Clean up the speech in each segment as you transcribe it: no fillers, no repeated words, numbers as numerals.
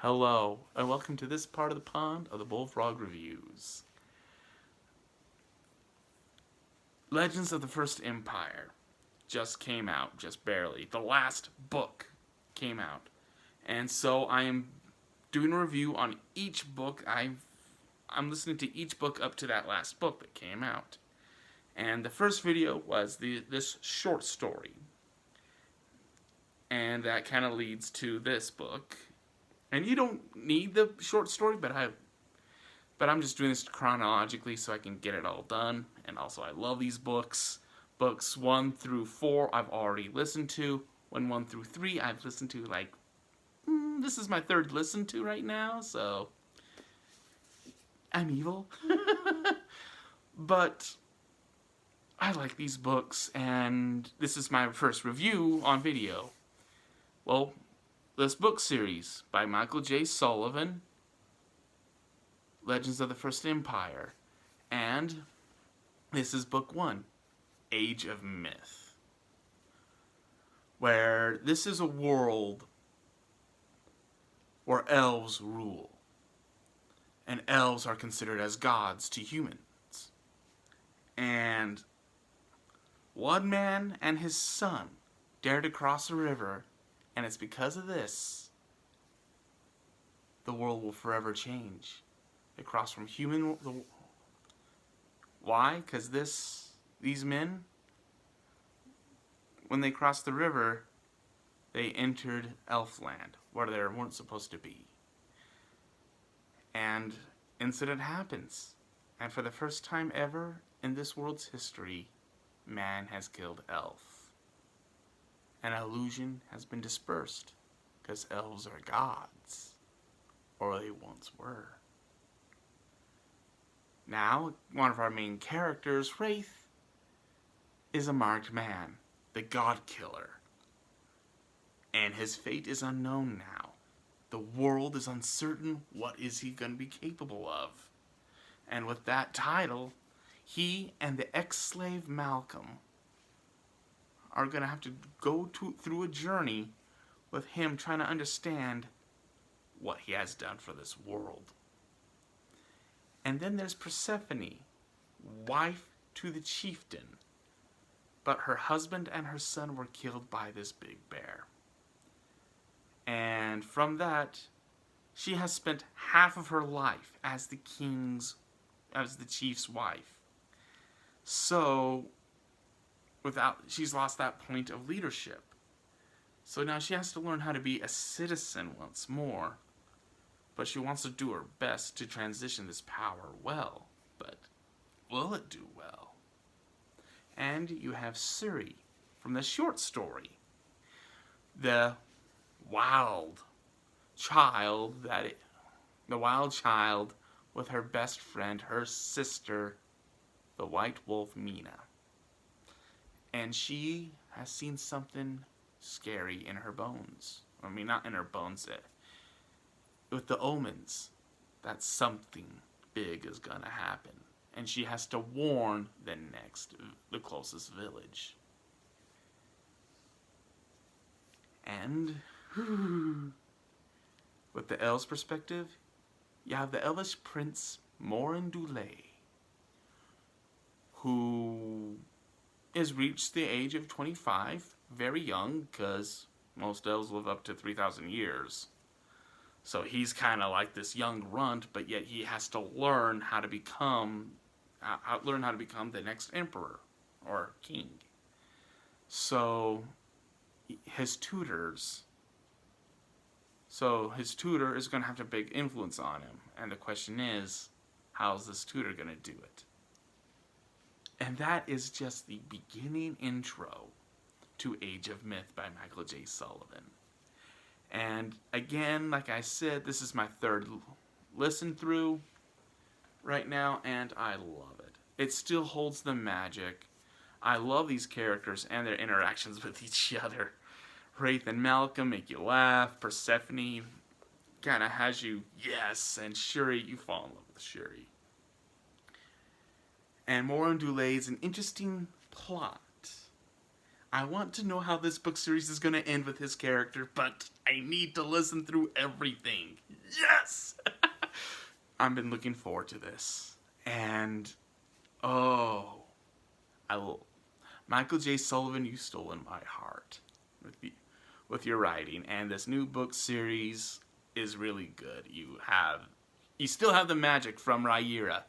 Hello, and welcome to this part of the pond of the Bullfrog Reviews. Legends of the First Empire just came out, just barely. The last book came out. And so I am doing a review on each book. I'm listening to each book up to that last book that came out. And the first video was this short story. And that kind of leads to this book. And you don't need the short story, but I'm just doing this chronologically so I can get it all done. And also, I love these books. Books 1 through 4 I've already listened to. 1 through 3 I've listened to this is my third listen to right now, so I'm evil. But I like these books, and this is my first review on video. Well, this book series by Michael J Sullivan, Legends of the First Empire, and this is book 1, Age of Myth, where this is a world where elves rule, and elves are considered as gods to humans. And one man and his son dare to cross a river, and it's because of this the world will forever change. They cross from human. Why? Because these men, when they crossed the river, they entered Elfland, where they weren't supposed to be. And incident happens. And for the first time ever in this world's history, man has killed elf. An illusion has been dispersed, because elves are gods. Or they once were. Now, one of our main characters, Wraith, is a marked man, the God Killer. And his fate is unknown now. The world is uncertain. What is he going to be capable of? And with that title, he and the ex-slave Malcolm are going to have to go through a journey with him trying to understand what he has done for this world. And then there's Persephone, wife to the chieftain. But her husband and her son were killed by this big bear. And from that, she has spent half of her life as the chief's wife. So, she's lost that point of leadership. So now she has to learn how to be a citizen once more. But she wants to do her best to transition this power well. But will it do well? And you have Suri from the short story. The wild child with her best friend, her sister, the white wolf Mina. And she has seen something scary in her bones. I mean, not in her bones. With the omens, that something big is gonna happen. And she has to warn the closest village. And with the elves' perspective, you have the elvish prince Morandule, who has reached the age of 25, very young, because most elves live up to 3,000 years. So he's kind of like this young runt, but yet he has to learn how to become the next emperor or king. So his tutor is going to have a big influence on him. And the question is, how's this tutor going to do it? And that is just the beginning intro to Age of Myth by Michael J Sullivan. And again, like I said, this is my third listen through right now, and I love it. It still holds the magic. I love these characters and their interactions with each other. Wraith and Malcolm make you laugh. Persephone kind of has you, yes, and Shuri, you fall in love with Shuri. And Morandule is an interesting plot. I want to know how this book series is going to end with his character, but I need to listen through everything. Yes! I've been looking forward to this. And, oh, I will. Michael J Sullivan, you've stolen my heart with your writing. And this new book series is really good. You still have the magic from Rhaenyra,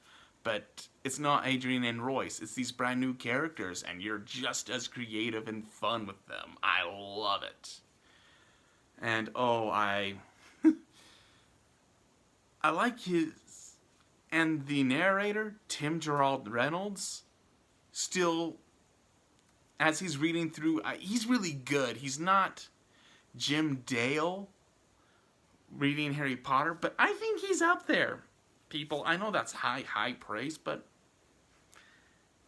but it's not Adrian and Royce. It's these brand new characters, and you're just as creative and fun with them. I love it. And I like his, and the narrator, Tim Gerald Reynolds, still, as he's reading through, he's really good. He's not Jim Dale reading Harry Potter, but I think he's up there. People, I know that's high praise, but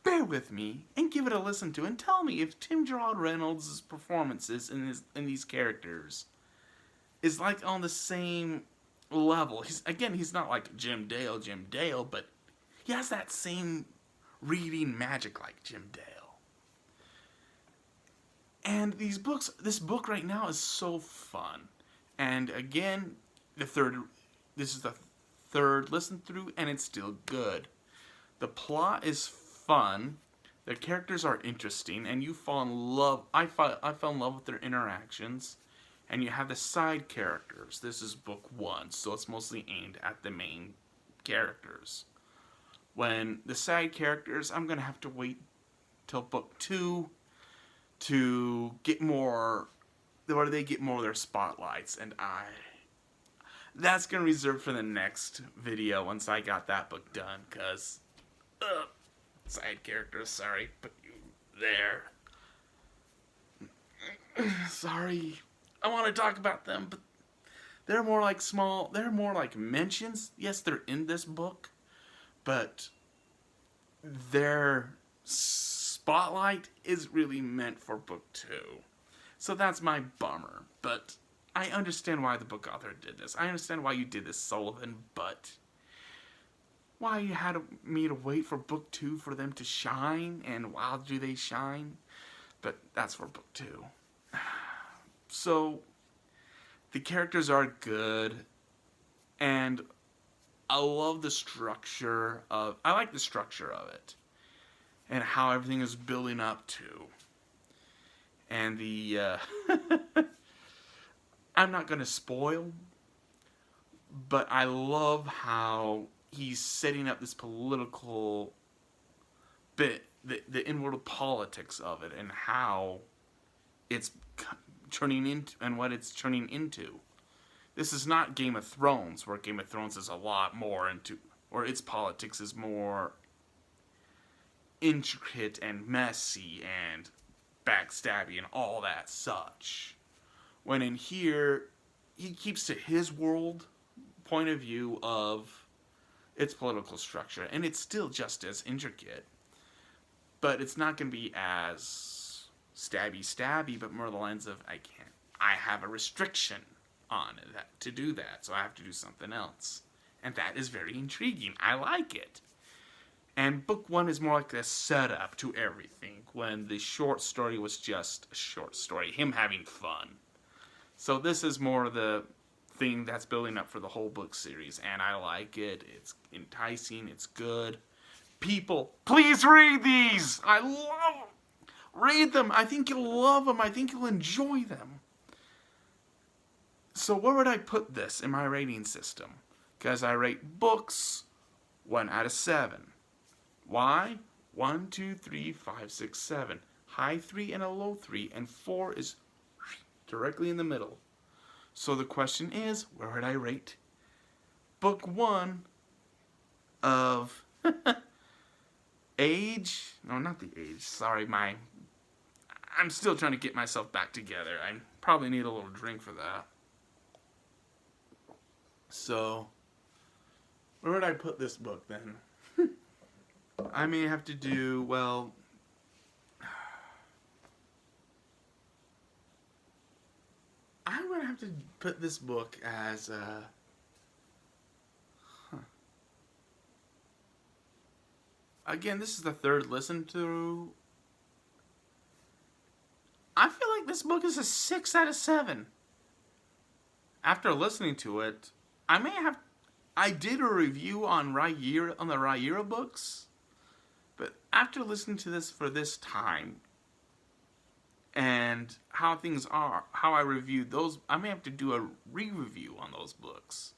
bear with me and give it a listen to and tell me if Tim Gerald Reynolds' performances in these characters is like on the same level. He's not like Jim Dale, but he has that same reading magic like Jim Dale. And this book right now is so fun. And again, this is the third listen through, and it's still good. The plot is fun. The characters are interesting, and you fall in love. I fell in love with their interactions. And you have the side characters. This is book 1, so it's mostly aimed at the main characters. When the side characters, I'm going to have to wait till book 2 to get more, where they get more of their spotlights. And that's going to reserve for the next video once I got that book done. Because, side characters, sorry, put you there. Sorry. I want to talk about them, but they're more like mentions. Yes, they're in this book, but their spotlight is really meant for book 2. So that's my bummer, but I understand why the book author did this. I understand why you did this, Sullivan, but why you had me to wait for book 2 for them to shine, and wow, do they shine? But that's for book 2. So, the characters are good, and I like the structure of it, and how everything is building up to. And I'm not going to spoil, but I love how he's setting up this political bit, the inward politics of it, and how it's turning into, and what it's turning into. This is not Game of Thrones, where Game of Thrones is a lot more into, or its politics is more intricate and messy and backstabby and all that such. When in here, he keeps to his world point of view of its political structure, and it's still just as intricate, but it's not going to be as stabby, but more the lens of I have a restriction on that to do that, so I have to do something else. And that is very intriguing. I like it. And book 1 is more like a setup to everything, when the short story was just a short story, him having fun. So this is more the thing that's building up for the whole book series, and I like it. It's enticing, it's good. People, please read these! I love them! Read them. I think you'll love them. I think you'll enjoy them. So where would I put this in my rating system? Because I rate books 1 out of 7. Why? 1, 2, 3, 5, 6, 7. High 3 and a low 3. And 4 is directly in the middle. So the question is, where would I rate book 1 of age? No, not the age. Sorry, I'm still trying to get myself back together. I probably need a little drink for that. So, where would I put this book then? I may have to do, well, I'm going to have to put this book as Again, this is the third listen through. I feel like this book is a 6 out of 7. After listening to it, I did a review on the Rhaenyra books, but after listening to this for this time and how things are, how I reviewed those, I may have to do a re-review on those books.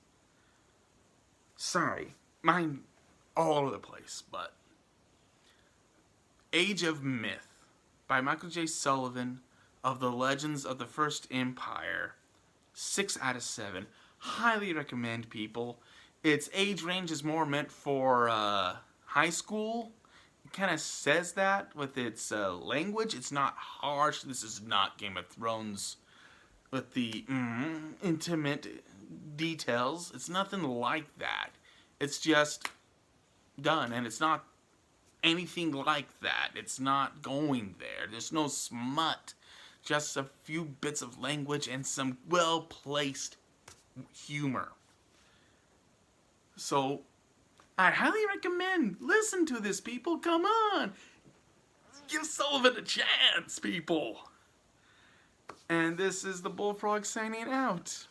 Sorry, mine all over the place, but Age of Myth by Michael J Sullivan of the Legends of the First Empire. 6 out of 7. Highly recommend, people. Its age range is more meant for high school. It kind of says that with its language. It's not harsh. This is not Game of Thrones with the intimate details. It's nothing like that. It's just done, and it's not anything like that. It's not going there. There's no smut. Just a few bits of language and some well-placed humor. So, I highly recommend listen to this, people. Come on. Give Sullivan a chance, people. And this is the Bullfrog signing out.